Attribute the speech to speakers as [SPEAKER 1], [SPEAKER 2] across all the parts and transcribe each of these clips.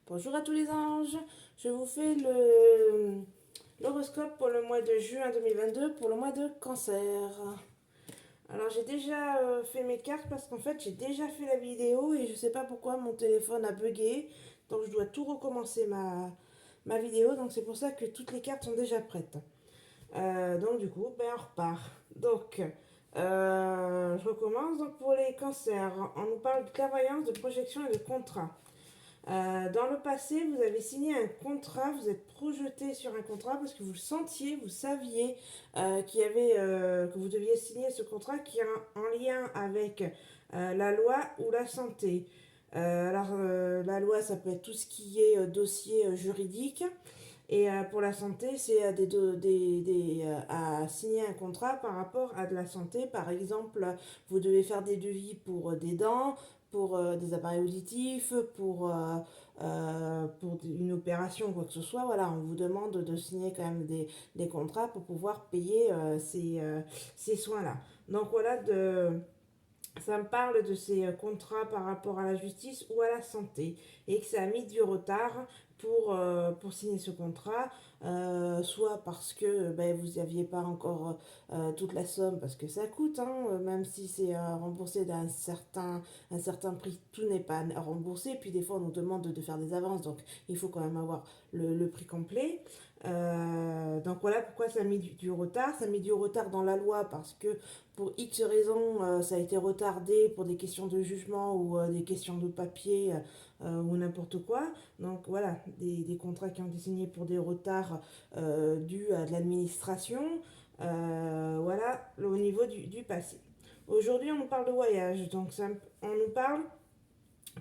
[SPEAKER 1] Bonjour à tous les anges, je vous fais l'horoscope pour le mois de juin 2022 pour le mois de cancer. Alors j'ai déjà fait mes cartes parce qu'en fait j'ai déjà fait la vidéo et je sais pas pourquoi mon téléphone a bugué, donc je dois tout recommencer ma vidéo, donc c'est pour ça que toutes les cartes sont déjà prêtes. Donc du coup, ben, on repart. Donc je recommence. Donc pour les cancers, on nous parle de clairvoyance, de projection et de contrat. Dans le passé, vous avez signé un contrat, vous êtes projeté sur un contrat parce que vous le sentiez, vous saviez que vous deviez signer ce contrat qui est en lien avec la loi ou la santé. La loi, ça peut être tout ce qui est dossier juridique. Et pour la santé, c'est à signer un contrat par rapport à de la santé. Par exemple, vous devez faire des devis pour des dents, pour des appareils auditifs, pour une opération, quoi que ce soit. Voilà, on vous demande de signer quand même des contrats pour pouvoir payer ces soins-là. Donc voilà, ça me parle de ces contrats par rapport à la justice ou à la santé et que ça a mis du retard pour signer ce contrat, soit parce que ben, vous n'aviez pas encore toute la somme, parce que ça coûte, hein, même si c'est remboursé un certain prix, tout n'est pas remboursé, puis des fois on nous demande de faire des avances, donc il faut quand même avoir le prix complet. Donc voilà pourquoi ça a mis du retard. Ça a mis du retard dans la loi parce que pour X raisons, ça a été retardé pour des questions de jugement ou des questions de papier ou n'importe quoi. Donc voilà, des contrats qui ont été signés pour des retards dus à de l'administration. Voilà, au niveau du passé. Aujourd'hui, on nous parle de voyage. Donc on nous parle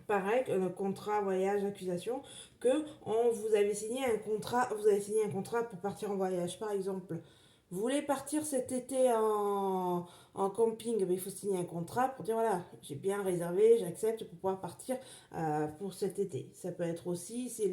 [SPEAKER 1] pareil, le contrat voyage accusation, que vous avez signé un contrat pour partir en voyage. Par exemple, vous voulez partir cet été en camping, ben, il faut signer un contrat pour dire voilà, j'ai bien réservé, j'accepte pour pouvoir partir pour cet été. Ça peut être aussi, c'est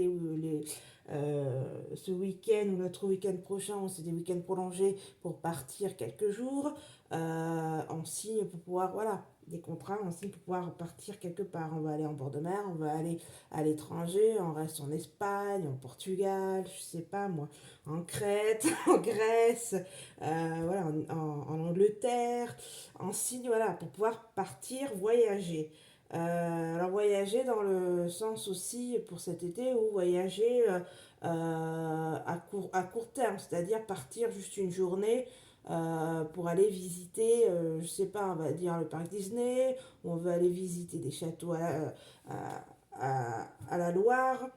[SPEAKER 1] ce week-end ou l'autre week-end prochain, c'est des week-ends prolongés pour partir quelques jours. On signe pour pouvoir, voilà, des contrats, on signe pour pouvoir partir quelque part. On va aller en bord de mer, on va aller à l'étranger, on reste en Espagne, en Portugal, je sais pas moi, en Crète, en Grèce, voilà, en Angleterre. On signe, voilà, pour pouvoir partir voyager. Alors voyager dans le sens aussi pour cet été ou voyager à court terme, c'est-à-dire partir juste une journée pour aller visiter, je sais pas, on va dire le parc Disney, on veut aller visiter des châteaux à la Loire,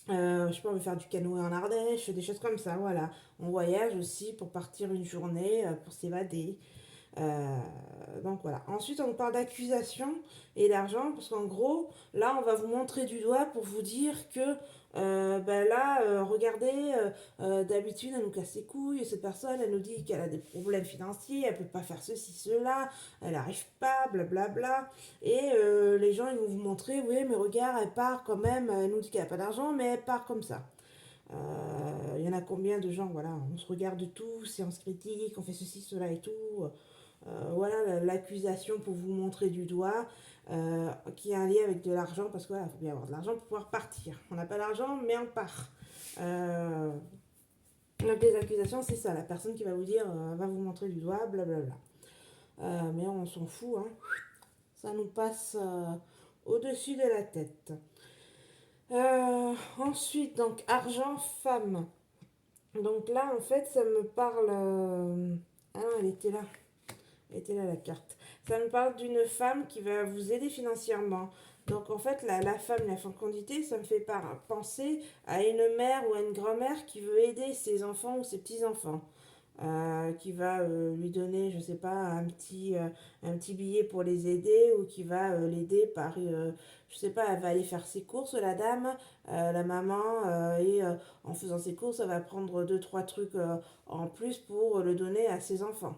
[SPEAKER 1] je sais pas, on veut faire du canoë en Ardèche, des choses comme ça, voilà. On voyage aussi pour partir une journée, pour s'évader. Euh, donc voilà. Ensuite, on parle d'accusation et d'argent, parce qu'en gros, là, on va vous montrer du doigt pour vous dire que, ben là, regardez, d'habitude, elle nous casse les couilles, cette personne, elle nous dit qu'elle a des problèmes financiers, elle peut pas faire ceci, cela, elle n'arrive pas, blablabla. Et les gens, ils vont vous montrer, oui, mais regarde, elle part quand même, elle nous dit qu'elle a pas d'argent, mais elle part comme ça. Il y en a combien de gens, voilà, on se regarde tous et on se critique, on fait ceci, cela et tout. Voilà l'accusation pour vous montrer du doigt, qui a un lien avec de l'argent, parce qu'il voilà, faut bien avoir de l'argent pour pouvoir partir. On n'a pas d'argent, mais on part. Euh, donc les accusations, c'est ça, la personne qui va vous dire, va vous montrer du doigt, blablabla. Mais on s'en fout, hein. Ça nous passe au-dessus de la tête. Ensuite, donc argent, femme. Donc là, en fait, ça me parle... Ah non, elle était là. était là la carte. Ça me parle d'une femme qui va vous aider financièrement. Donc en fait, la femme, la fécondité, ça me fait penser à une mère ou à une grand-mère qui veut aider ses enfants ou ses petits-enfants. Qui va lui donner, je sais pas, un petit billet pour les aider ou qui va l'aider par, je sais pas, elle va aller faire ses courses, la dame, la maman, et en faisant ses courses, elle va prendre deux, trois trucs en plus pour le donner à ses enfants.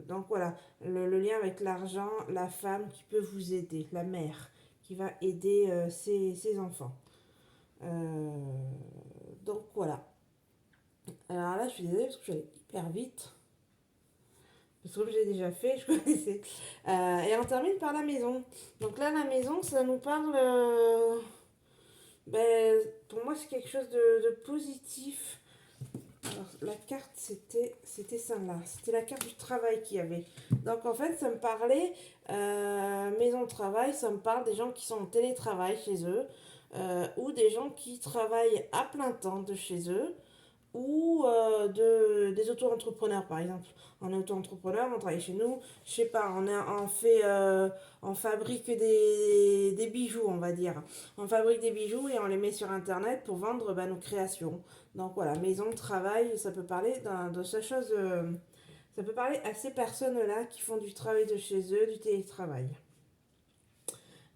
[SPEAKER 1] Donc voilà, le lien avec l'argent, la femme qui peut vous aider, la mère qui va aider ses enfants. Euh, donc voilà. Alors là, je suis désolée parce que je suis allée hyper vite. Parce que comme j'ai déjà fait, je connaissais. Et on termine par la maison. Donc là, la maison, ça nous parle. Pour moi, c'est quelque chose de positif. Alors, la carte, c'était celle-là. C'était la carte du travail qu'il y avait. Donc, en fait, ça me parlait maison de travail. Ça me parle des gens qui sont en télétravail chez eux. Ou des gens qui travaillent à plein temps de chez eux ou des auto-entrepreneurs par exemple. En auto-entrepreneur, on travaille chez nous, je sais pas, on fabrique des bijoux, on va dire. On fabrique des bijoux et on les met sur internet pour vendre nos créations. Donc voilà, maison, travail, ça peut parler de ces choses, ça peut parler à ces personnes-là qui font du travail de chez eux, du télétravail.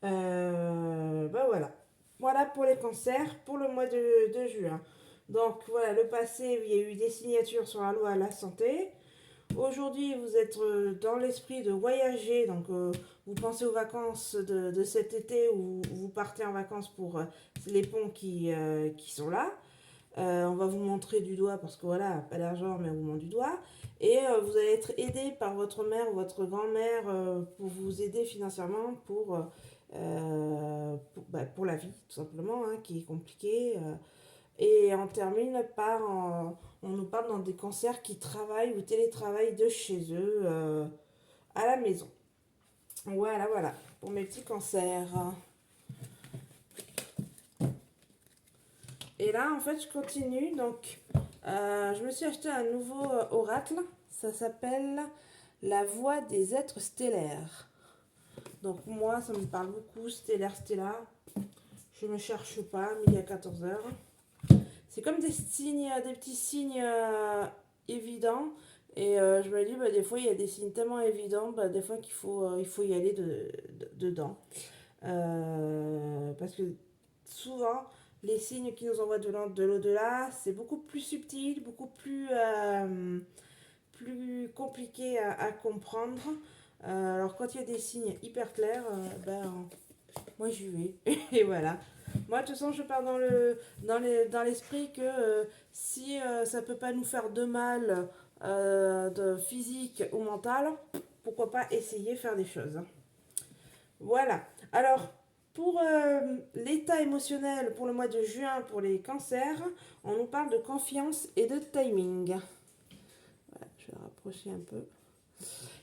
[SPEAKER 1] Voilà. Voilà pour les cancers pour le mois de juin. Donc voilà, le passé, il y a eu des signatures sur la loi à la santé. Aujourd'hui, vous êtes dans l'esprit de voyager, donc vous pensez aux vacances de cet été ou vous partez en vacances pour les ponts qui sont là. On va vous montrer du doigt parce que voilà, pas d'argent, mais on vous montre du doigt. Et vous allez être aidé par votre mère ou votre grand-mère pour vous aider financièrement pour la vie, tout simplement, hein, qui est compliquée. Et on termine on nous parle dans des cancers qui travaillent ou télétravaillent de chez eux à la maison. Voilà, voilà, pour mes petits cancers. Et là, en fait, je continue. Donc, je me suis acheté un nouveau oracle. Ça s'appelle La Voix des êtres stellaires. Donc, moi, ça me parle beaucoup, stellaire, stellar. Je ne me cherche pas, midi à 14h. C'est comme des signes, des petits signes évidents. Et je me dis, des fois, il y a des signes tellement évidents, des fois il faut y aller dedans. Parce que souvent, les signes qui nous envoient de l'au-delà, c'est beaucoup plus subtil, beaucoup plus compliqué à comprendre. Alors, quand il y a des signes hyper clairs, moi j'y vais. Et voilà. Moi, de toute façon, je pars dans l'esprit que si ça peut pas nous faire de mal de physique ou mental, pourquoi pas essayer de faire des choses. Voilà. Alors, pour l'état émotionnel pour le mois de juin, pour les cancers, on nous parle de confiance et de timing. Voilà, je vais rapprocher un peu.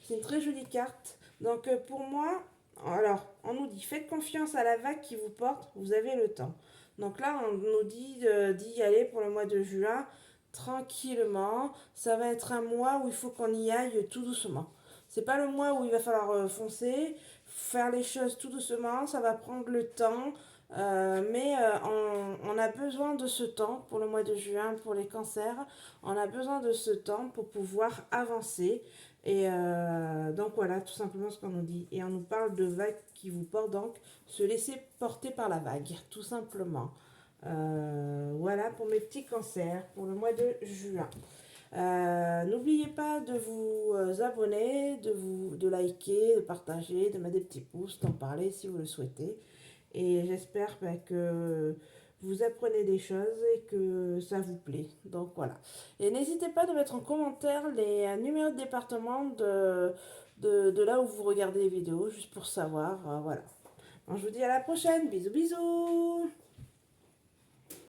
[SPEAKER 1] C'est une très jolie carte. Donc, pour moi, alors, on nous dit faites confiance à la vague qui vous porte, vous avez le temps. Donc là, on nous dit d'y aller pour le mois de juin tranquillement. Ça va être un mois où il faut qu'on y aille tout doucement. C'est pas le mois où il va falloir foncer, faire les choses tout doucement, ça va prendre le temps. Mais on a besoin de ce temps pour le mois de juin, pour les cancers. On a besoin de ce temps pour pouvoir avancer. Et donc voilà, tout simplement ce qu'on nous dit. Et on nous parle de vagues qui vous portent, donc se laisser porter par la vague, tout simplement. Voilà pour mes petits cancers pour le mois de juin. N'oubliez pas de vous abonner, de liker, de partager, de mettre des petits pouces, d'en parler si vous le souhaitez. Et j'espère que vous apprenez des choses et que ça vous plaît. Donc voilà. Et n'hésitez pas de mettre en commentaire les numéros de département de là où vous regardez les vidéos, juste pour savoir. Voilà. Donc, je vous dis à la prochaine. Bisous, bisous.